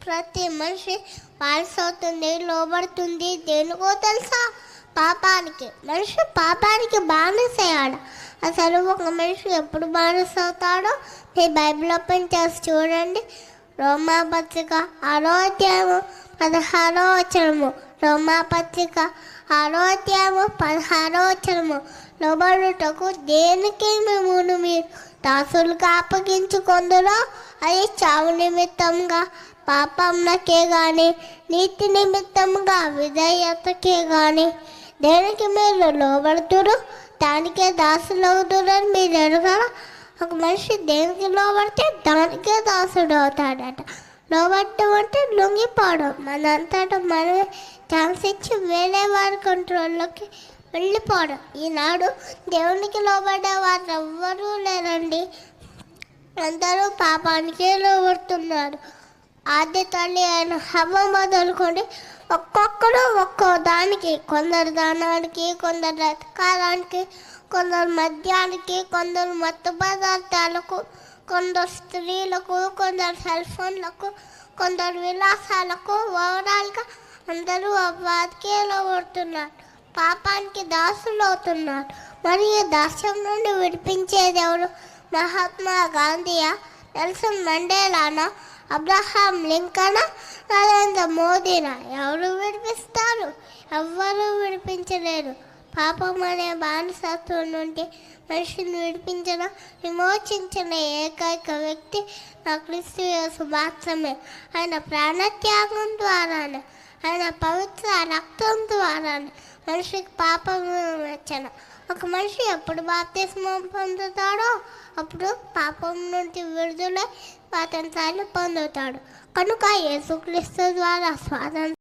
ప్రతి మనిషి బానిసవుతుంది, లోబడుతుంది. దేనికో తెలుసా? పాపానికి. మనిషి పాపానికి బానిసయ్యాడు. అసలు ఒక మనిషి ఎప్పుడు బానిసవుతాడో మీ బైబిల్ ఓపెన్ చేసి చూడండి. రోమాపత్రిక 6వ అధ్యాయము 16వ వచనము. రోమాపత్రిక 6వ అధ్యాయము 16వ వచనము. లోబడుటకు దేనికి మిమ్మును మీరు దాసులుగా అప్పగించుకొందురో అది చావు నిమిత్తంగా పాపంనకే గాని, నీతి నిమిత్తంగా విధేయతకే గాని. దేనికి మీరు లోబడుతురు దానికే దాసులవుతురని మీరు ఎరగరా? ఒక మనిషి దేనికి లోబడితే దానికే దాసుడు అవుతాడట. లోబడటం అంటే లొంగిపోవడం. మనంతటా మనమే ఛాన్స్ ఇచ్చి వేరే వారి కంట్రోల్లోకి వెళ్ళిపోవడం. ఈనాడు దేవునికి లోబడే వారు ఎవ్వరూ లేరండి. అందరూ పాపానికే లోబడుతున్నారు. ఆది తల్లి అయిన హవ్వ మొదలుకొని ఒక్కొక్కరు ఒక్కో దానికి, కొందరు దానానికి, కొందరు రతకాలానికి, కొందరు మద్యానికి, కొందరు మత్తు పదార్థాలకు, కొందరు స్త్రీలకు, కొందరు సెల్ ఫోన్లకు, కొందరు విలాసాలకు. ఓవరాల్గా అందరూ అవ్వాదికే లోబడుతున్నారు, పాపానికి దాసులు అవుతున్నారు. మరి ఈ దాస్యం నుండి విడిపించేది ఎవరు? మహాత్మా గాంధీయా, నెల్సన్ మండేలానా, అబ్రహాం లింకనా, నరేంద్ర మోదీనా? ఎవరు విడిపిస్తారు? ఎవ్వరూ విడిపించలేరు. పాపం అనే బానిసత్వం నుండి మనిషిని విడిపించిన, విమోచించిన ఏకైక వ్యక్తి నా క్రీస్తు యేసు మాత్రమే. ఆయన ప్రాణత్యాగం ద్వారానే, ఆయన పవిత్ర రక్తం ద్వారానే మనిషికి పాపం విమోచన. ఒక మనిషి ఎప్పుడు బాప్తిస్మం పొందుతాడో అప్పుడు పాపం నుండి విడుదల స్వాతంత్రాన్ని పొందుతాడు. కనుక యేసుక్రీస్తు ద్వారా స్వాతంత్రం